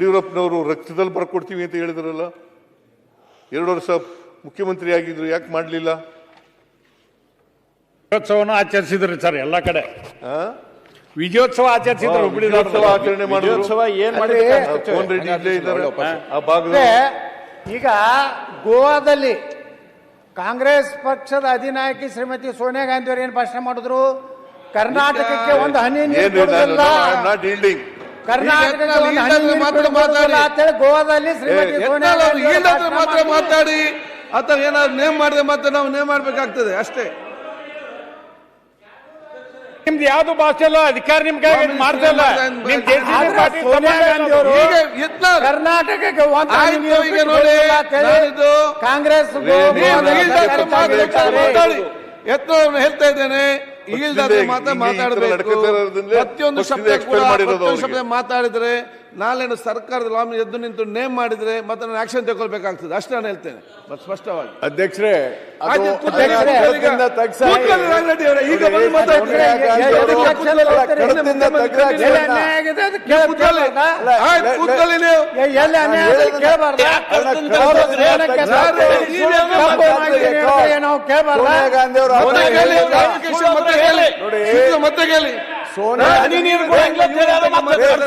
ಯಡಿಯೂರಪ್ಪನವರು ರಕ್ತದಲ್ಲಿ ಬರ್ಕೊಡ್ತೀವಿ ಅಂತ ಹೇಳಿದ್ರಲ್ಲ, 2 ವರ್ಷ ಮುಖ್ಯಮಂತ್ರಿ ಆಗಿದ್ರು, ಯಾಕೆ ಮಾಡಲಿಲ್ಲ? ವಿಜಯೋತ್ಸವನ ಆಚರಿಸಿದ್ರು ಸರ್ ಎಲ್ಲ ಕಡೆ. ವಿಜಯೋತ್ಸವ ಆಚರಿಸಿದ್ರು, ವಿಜಯೋತ್ಸವ ಆಚರಣೆ ಮಾಡಿದ್ರು. ಈಗ ಗೋವಾದಲ್ಲಿ ಕಾಂಗ್ರೆಸ್ ಪಕ್ಷದ ಅಧಿನಾಯಕಿ ಶ್ರೀಮತಿ ಸೋನಿಯಾ ಗಾಂಧಿ ಅವರು ಏನು ಭಾಷಣ ಮಾಡಿದ್ರು? ಕರ್ನಾಟಕಕ್ಕೆ ಒಂದು ಹನಿ ನೀರು ಕೊಡುವುದಿಲ್ಲ, ಕರ್ನಾಟಕಕ್ಕೆ ಒಂದು ಹನಿ ನೀರು ಕೊಡುವುದಿಲ್ಲ ಅಂತೇಳಿ ಗೋವಾದಲ್ಲಿ ಶ್ರೀಮತಿ ಸೋನಿಯಾ ಗಾಂಧಿ ಮಾತ್ರ ಮಾತಾಡಿ ಅಥವಾ ಏನಾದ್ರು ನೇಮ್ ಮಾಡಿದ್ರೆ ಮತ್ತೆ ನಾವು ನೇಮ್ ಮಾಡ್ಬೇಕಾಗ್ತದೆ ಅಷ್ಟೇ. ನಿಮ್ದು ಯಾವ್ದು ಭಾಷೆ ಇಲ್ಲ, ಅಧಿಕಾರ ನಿಮ್ ಕೈ ಮಾಡ್ತಾ ಇಲ್ಲ. ಸೋನಿಯಾ ಗಾಂಧಿ ಅವರು ಕರ್ನಾಟಕಕ್ಕೆ ಕಾಂಗ್ರೆಸ್ ಎತ್ತರವನ್ನು ಹೇಳ್ತಾ ಇದ್ದೇನೆ. ಈಲ್ದಾದ್ರೆ ಮಾತಾಡಬೇಕು. ಪ್ರತಿಯೊಂದು ಶಬ್ದ ಮಾತಾಡಿದ್ರೆ ನಾಳೆ ಸರ್ಕಾರದ ಲಾಮಿ ಎದ್ದು ನಿಂತು ನೇಮ್ ಮಾಡಿದ್ರೆ ಮತ್ತೆ ನಾನು ಆಕ್ಷನ್ ತಗೊಳ್ಬೇಕಾಗ್ತದೆ ಅಷ್ಟೇ ನಾನು ಹೇಳ್ತೇನೆ ಸ್ಪಷ್ಟವಾಗಿ. ಅಧ್ಯಕ್ಷರೇ,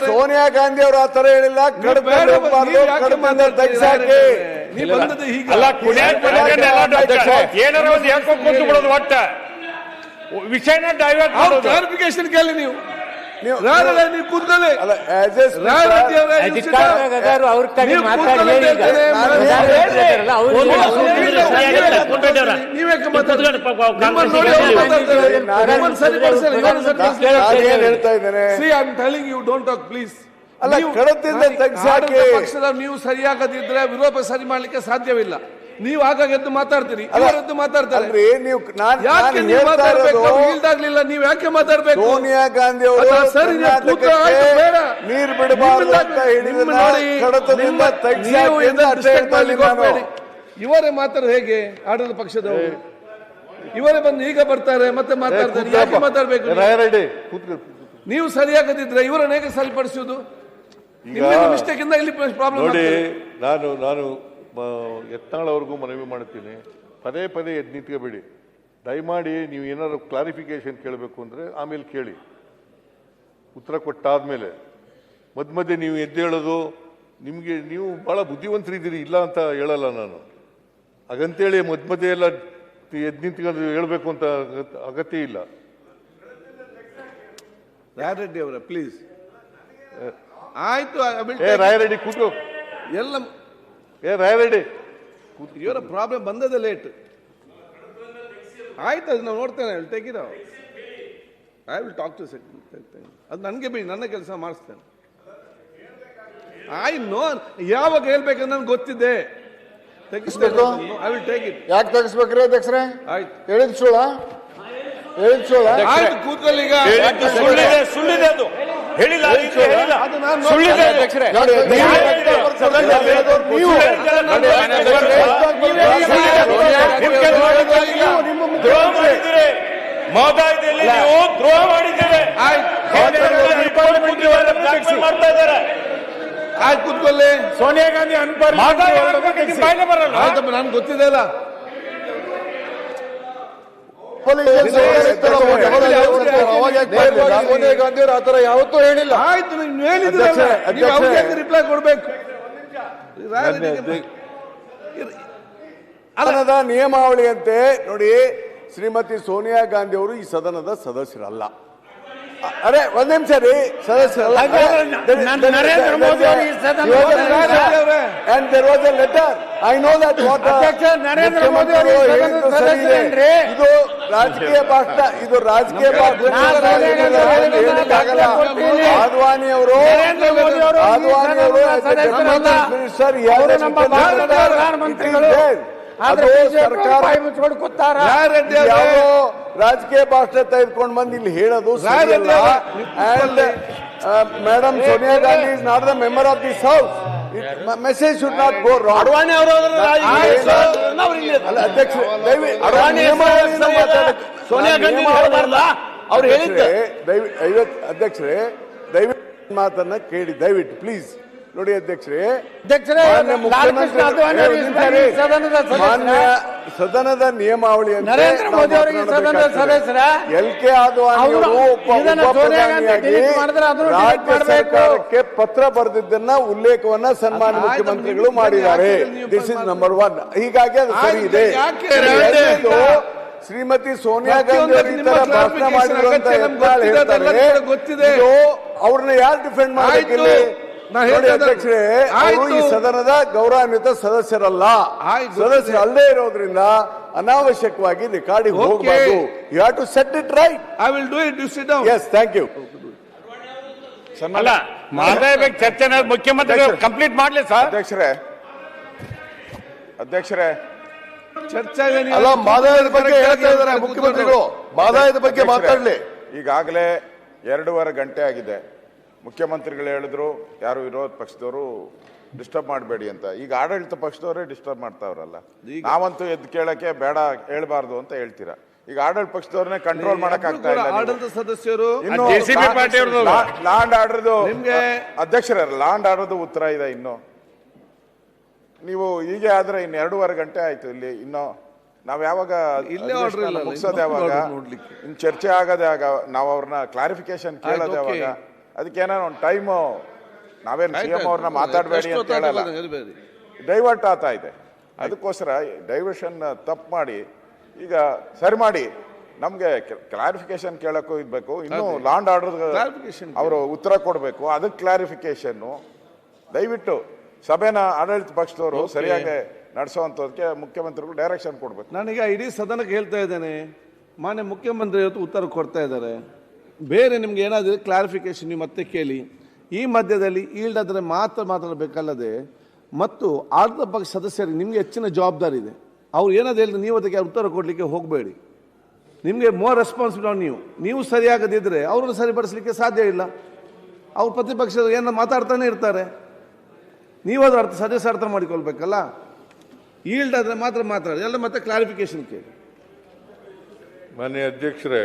ಸೋನಿಯಾ ಗಾಂಧಿ ಅವರು ಆ ತರ ಹೇಳಿಲ್ಲ. ಏನಾರ ಒಂದು ಹೇಳ್ಕೊಂಡು ಕೂತು ಬಿಡೋದು, ಒಟ್ಟ ವಿಷಯನ ಡೈವರ್ಟ್ ಮಾಡೋದು. ಕ್ಲಾರಿಫಿಕೇಶನ್ ಕೇಳಿ ನೀವು ಕೂತ್ಕೊಳ್ಳಿ. ಪಕ್ಷದ ನೀವು ಸರಿಯಾಗದಿದ್ರೆ ವಿರೋಧ ಸರಿ ಮಾಡ್ಲಿಕ್ಕೆ ಸಾಧ್ಯವಿಲ್ಲ. ನೀವು ಆಗಾಗ ಎದ್ದು ಮಾತಾಡ್ತೀರಿ, ಎದ್ದು ಮಾತಾಡ್ತಾರೆ. ಇಲ್ದಾಗ್ಲಿಲ್ಲ, ನೀವು ಯಾಕೆ ಮಾತಾಡ್ಬೇಕು? ಸೋನಿಯಾ ಗಾಂಧಿ ಅವರು ನೀರು ಬಿಡಬಾರ್ದು ಅಂತ ಇವರೇ ಮಾತಾಡೋದು ಹೇಗೆ? ಆಡಳಿತ ಪಕ್ಷದವರು ಇವರೇ ಬಂದು ಈಗ ಬರ್ತಾರೆ ಮತ್ತೆ ಮಾತಾಡ್ತಾರೆ. ಯಾಕೆ ಮಾತಾಡ್ಬೇಕು? ನೀವು ಸರಿಯಾಗದಿದ್ರೆ ಇವರನ್ನ ಹೇಗೆ ಸರಿಪಡಿಸುವುದು? ಮಿಸ್ಟೇಕ್ ಇಂದ ಇಲ್ಲಿ ಪ್ರಾಬ್ಲಮ್ ನೋಡಿ. ನಾನು ಯತ್ನಾಳ್ ಅವ್ರಿಗೂ ಮನವಿ ಮಾಡ್ತೀನಿ, ಪದೇ ಪದೇ ಎದ್ದು ನಿಂತ್ಕೋಬೇಡಿ ದಯಮಾಡಿ. ನೀವು ಏನಾದ್ರು ಕ್ಲಾರಿಫಿಕೇಶನ್ ಕೇಳಬೇಕು ಅಂದರೆ ಆಮೇಲೆ ಕೇಳಿ, ಉತ್ತರ ಕೊಟ್ಟಾದ್ಮೇಲೆ. ಮಧ್ಯೆ ನೀವು ಎದ್ದು ಹೇಳೋದು, ನಿಮಗೆ ನೀವು ಭಾಳ ಬುದ್ಧಿವಂತರಿದ್ದೀರಿ, ಇಲ್ಲ ಅಂತ ಹೇಳಲ್ಲ ನಾನು. ಹಾಗಂತೇಳಿ ಮಧ್ಯೆ ಎಲ್ಲ ಎದ್ದು ನಿಂತ್ಕೊಂಡು ಹೇಳಬೇಕು ಅಂತ ಅಗತ್ಯ ಇಲ್ಲ. ರಾಯರೆಡ್ಡಿ ಅವರೇ ಪ್ಲೀಸ್. ಆಯ್ತು, ರಾಯರೆಡ್ಡಿ ಕೂತು ಎಲ್ಲ ರಾಯರೆಡ್ಡಿ ಇವರ ಪ್ರಾಬ್ಲಮ್ ಬಂದದ ಲೇಟ್. ಆಯ್ತು, ಅದು ನಾವು ನೋಡ್ತೇನೆ. Take it I will talk to ಅದು ನನಗೆ ಬಿಡಿ, ನನ್ನ ಕೆಲಸ ಮಾಡಿಸ್ತೇನೆ. ಯಾವಾಗ ಹೇಳ್ಬೇಕಂತ ನನ್ಗೆ ಗೊತ್ತಿದೆ. ತೆಗಿಸ್ಬೇಕು. I will take it. ಯಾಕೆ ತೆಗಿಸ್ಬೇಕ್ರಿ ಅಧ್ಯಕ್ಷರೇ? ಆಯ್ತು, ಹೇಳಿದ್ ಸುಳ್ಳ? ಆಯ್ತು, ಕೂತ್ಕೊಳ್ಳಿ. ಈಗ ಸುಳ್ಳಿದೆ ಅದು ಹೇಳಿಲ್ಲ. ಅದು ನಾನು ಅಧ್ಯಕ್ಷರೇ ಮಹೋದಯದಲ್ಲಿ ನೀವು ದ್ರೋಹ ಮಾಡಿದ್ದೇವೆ ಮಾಡ್ತಾ ಇದ್ದಾರೆ. ಆಯ್ತು, ಕೂತ್ಕೊಳ್ಳಿ. ಸೋನಿಯಾ ಗಾಂಧಿ ಬರಲ್ಲ. ಆಯ್ತಪ್ಪ, ನನ್ಗೆ ಗೊತ್ತಿದೆ ಅಲ್ಲ. ಸೋನಿಯಾ ಗಾಂಧಿ ಅವರು ಆತರ ಯಾವತ್ತೂ ಹೇಳಿಲ್ಲ. ಆಯ್ತು, ನೀವು ಹೇಳಿದ್ರೆ ರಿಪ್ಲೈ ಕೊಡ್ಬೇಕು. ಸದನದ ನಿಯಮಾವಳಿಯಂತೆ ನೋಡಿ, ಶ್ರೀಮತಿ ಸೋನಿಯಾ ಗಾಂಧಿ ಅವರು ಈ ಸದನದ ಸದಸ್ಯರಲ್ಲ. ಅರೆ ಒಂದ್ ನಿಮಿಷ ರೀ, ಸದಸ್ಯರಲ್ಲ. ನರೇಂದ್ರ ಮೋದಿ ಅವರು ಈ and there was a letter. I know that what Narendra Modi ಅವರು ಇದು ರಾಜಕೀಯ ಭಾಷಣ, ಇದು ರಾಜಕೀಯ ಭಾಷಣ. ಆದ್ವಾನಿ ಅವರು ಮಿನಿಸ್ಟರ್ ಪ್ರಧಾನಮಂತ್ರಿಗಳು ರಾಜಕೀಯ ಭಾಷಣ ತೆಗೆದುಕೊಂಡು ಬಂದು ಇಲ್ಲಿ ಹೇಳೋದು madam Sonia Gandhi is not the member of this house. Message should not go wrong. ಅಧ್ಯಕ್ಷ ಸೋನಿಯಾ ಗಾಂಧಿ ಅವ್ರು ಹೇಳಿದ್ರೆ ಅಧ್ಯಕ್ಷರೇ ದಯವಿಟ್ಟು ಮಾತನ್ನ ಕೇಳಿ, ದಯವಿಟ್ಟು ಪ್ಲೀಸ್. ನೋಡಿ ಅಧ್ಯಕ್ಷರೇ, ಅಧ್ಯಕ್ಷರೇ, ಮಾನ್ಯ ಲಾಲ್ಕೃಷ್ಣ ಅದ್ವಾನಿ ಅವರು ಈ ಸದನದ ಮಾನ್ಯ ಸದಸ್ಯರ? ಸದನದ ನಿಯಮಾವಳಿ ನರೇಂದ್ರ ಮೋದಿ ಅವರಿಗೆ ಸದನದ ಸದಸ್ಯರ? LK ಆದ್ವಾನಿ ಅವರು ಇದನ್ನ ಸೋನಿಯಾ ಗಾಂಧಿ delete ಮಾಡಿದ್ರೆ ಅದನ್ನು delete ರಾಜ್ಯ ಮಾಡಬೇಕು. ಸರ್ಕಾರಕ್ಕೆ ಪತ್ರ ಬರೆದಿದ್ದನ್ನ ಉಲ್ಲೇಖವನ್ನ ಸನ್ಮಾನ್ಯ ಮುಖ್ಯಮಂತ್ರಿಗಳು ಮಾಡಿದ್ದಾರೆ. This is number 1. ಹೀಗಾಗಿ ಅದು ಸರಿ ಇದೆ. ಯಾಕೆ ಎರಡನೇದು, ಶ್ರೀಮತಿ ಸೋನಿಯಾ ಗಾಂಧಿ ಅವರು ಈ ತರ ಭಾಷಣ ಮಾಡಿರುವಂತ ಗೊತ್ತಿದೆ. ಅವ್ರನ್ನ ಯಾರು ಡಿಫೆಂಡ್ ಮಾಡಬೇಕಿಲ್ಲ? ನೋಡಿ ಅಧ್ಯಕ್ಷರೇ, ಅವರು ಈ ಸದನದ ಗೌರವಾನ್ವಿತ ಸದಸ್ಯರಲ್ಲ, ಸದಸ್ಯರು ಅಲ್ಲೇ ಇರೋದ್ರಿಂದ ಅನಾವಶ್ಯಕವಾಗಿ ರೆಕಾರ್ಡಿಂಗ್ ಹೋಗಬಾರ್ದು. You have to set it right. I will do it. You sit down. Yes, thank you. ಅಲ್ಲ ಮಾಡಲೇಬೇಕು ಚರ್ಚೆ, ಮುಖ್ಯಮಂತ್ರಿಗಳು ಕಂಪ್ಲೀಟ್ ಮಾಡ್ಲಿ ಸರ್. ಅಧ್ಯಕ್ಷರೇ ಚರ್ಚೆ ಅಲ್ಲ, ಮಾದಾಯದ ಬಗ್ಗೆ ಹೇಳ್ತಾ ಇದ್ದಾರೆ ಮುಖ್ಯಮಂತ್ರಿಗಳು. ಮಾದಾಯದ ಬಗ್ಗೆ ಮಾತಾಡ್ಲಿ. ಈಗಾಗಲೇ 2.5 ಗಂಟೆ ಆಗಿದೆ. ಮುಖ್ಯಮಂತ್ರಿಗಳು ಹೇಳಿದ್ರು ಯಾರು ವಿರೋಧ ಪಕ್ಷದವರು ಡಿಸ್ಟರ್ಬ್ ಮಾಡಬೇಡಿ ಅಂತ. ಈಗ ಆಡಳಿತ ಪಕ್ಷದವರೇ ಡಿಸ್ಟರ್ಬ್ ಮಾಡ್ತಾವ್ರಲ್ಲ. ನಾವಂತೂ ಎದ್ದು ಕೇಳಕ್ಕೆ ಬೇಡ, ಹೇಳ್ಬಾರ್ದು ಅಂತ ಹೇಳ್ತೀರಾ. ಈಗ ಆಡಳಿತ ಪಕ್ಷದವ್ರನ್ನೇ ಕಂಟ್ರೋಲ್ ಮಾಡಕ್ ಆಗ್ತಾ ಇಲ್ಲ. ಆಡಳಿತ ಸದಸ್ಯರು ಲಾಂಡ್ ಆರ್ಡರ್ದು ನಿಮ್ಗೆ ಅಧ್ಯಕ್ಷರೇ, ಲಾಂಡ್ ಆರ್ಡರ್ದು ಉತ್ತರ ಇದೆ. ಇನ್ನು ನೀವು ಹೀಗೆ ಆದ್ರೆ ಇನ್ನು 2.5 ಗಂಟೆ ಆಯ್ತು. ಇಲ್ಲಿ ಇನ್ನು ನಾವ್ ಯಾವಾಗ ಮುಗಿಸೋದು ಯಾವಾಗ? ಇನ್ನು ಚರ್ಚೆ ಆಗದೆ ಆಗ ನಾವು ಅವ್ರನ್ನ ಕ್ಲಾರಿಫಿಕೇಶನ್ ಕೇಳೋದು ಯಾವಾಗ? ಅದಕ್ಕೇನೋ ಒಂದು ಟೈಮು. ನಾವೇನು CM ಅವ್ರನ್ನ ಮಾತಾಡಬೇಡಿ ಅಂತ ಹೇಳಲ್ಲ, ಡೈವರ್ಟ್ ಆಗ್ತಾ ಇದೆ. ಅದಕ್ಕೋಸ್ಕರ ಡೈವರ್ಷನ್ ತಪ್ಪು ಮಾಡಿ ಈಗ ಸರಿ ಮಾಡಿ ನಮ್ಗೆ ಕ್ಲಾರಿಫಿಕೇಶನ್ ಕೇಳಕ್ಕೂ ಇರ್ಬೇಕು. ಇನ್ನು ಲಾಂಡ್ ಆರ್ಡರ್ ಅವರು ಉತ್ತರ ಕೊಡಬೇಕು. ಅದಕ್ಕೆ ಕ್ಲಾರಿಫಿಕೇಶನ್ ದಯವಿಟ್ಟು ಸಭೆನ ಆಡಳಿತ ಪಕ್ಷದವರು ಸರಿಯಾಗಿ ನಡೆಸುವಂಥದಕ್ಕೆ ಮುಖ್ಯಮಂತ್ರಿಗಳು ಡೈರೆಕ್ಷನ್ ಕೊಡ್ಬೇಕು. ನಾನೀಗ ಇಡೀ ಸದನಕ್ಕೆ ಹೇಳ್ತಾ ಇದ್ದೇನೆ, ಮಾನ್ಯ ಮುಖ್ಯಮಂತ್ರಿ ಇವತ್ತು ಉತ್ತರ ಕೊಡ್ತಾ ಇದ್ದಾರೆ. ಬೇರೆ ನಿಮ್ಗೆ ಏನಾದರೂ ಕ್ಲಾರಿಫಿಕೇಶನ್ ನೀವು ಮತ್ತೆ ಕೇಳಿ. ಈ ಮಧ್ಯದಲ್ಲಿ ಈಲ್ಡಾದರೆ ಮಾತ್ರ ಮಾತಾಡಬೇಕಲ್ಲದೆ ಮತ್ತು ಆಡಳಿತ ಪಕ್ಷ ಸದಸ್ಯರಿಗೆ ನಿಮಗೆ ಹೆಚ್ಚಿನ ಜವಾಬ್ದಾರಿ ಇದೆ. ಅವ್ರು ಏನಾದ್ರು ಹೇಳಿದ್ರೆ ನೀವು ಅದಕ್ಕೆ ಉತ್ತರ ಕೊಡಲಿಕ್ಕೆ ಹೋಗಬೇಡಿ. ನಿಮಗೆ ಮೋರ್ ರೆಸ್ಪಾನ್ಸಿಬಲ್ ಆನ್ ನೀವು ಸರಿಯಾಗದಿದ್ದರೆ ಅವ್ರನ್ನ ಸರಿಪಡಿಸಲಿಕ್ಕೆ ಸಾಧ್ಯ ಇಲ್ಲ. ಅವ್ರು ಪ್ರತಿಪಕ್ಷದ ಏನೋ ಮಾತಾಡ್ತಾನೆ ಇರ್ತಾರೆ. ನೀವು ಅದ್ರ ಸದಸ್ಯ ಅರ್ಥ ಮಾಡಿಕೊಳ್ಬೇಕಲ್ಲ. ಈಲ್ಡ್ ಆದರೆ ಮಾತ್ರ ಮಾತಾಡಿ, ಎಲ್ಲ ಮತ್ತೆ ಕ್ಲಾರಿಫಿಕೇಶನ್ ಕೇಳಿ. ಮಾನ್ಯ ಅಧ್ಯಕ್ಷರೇ,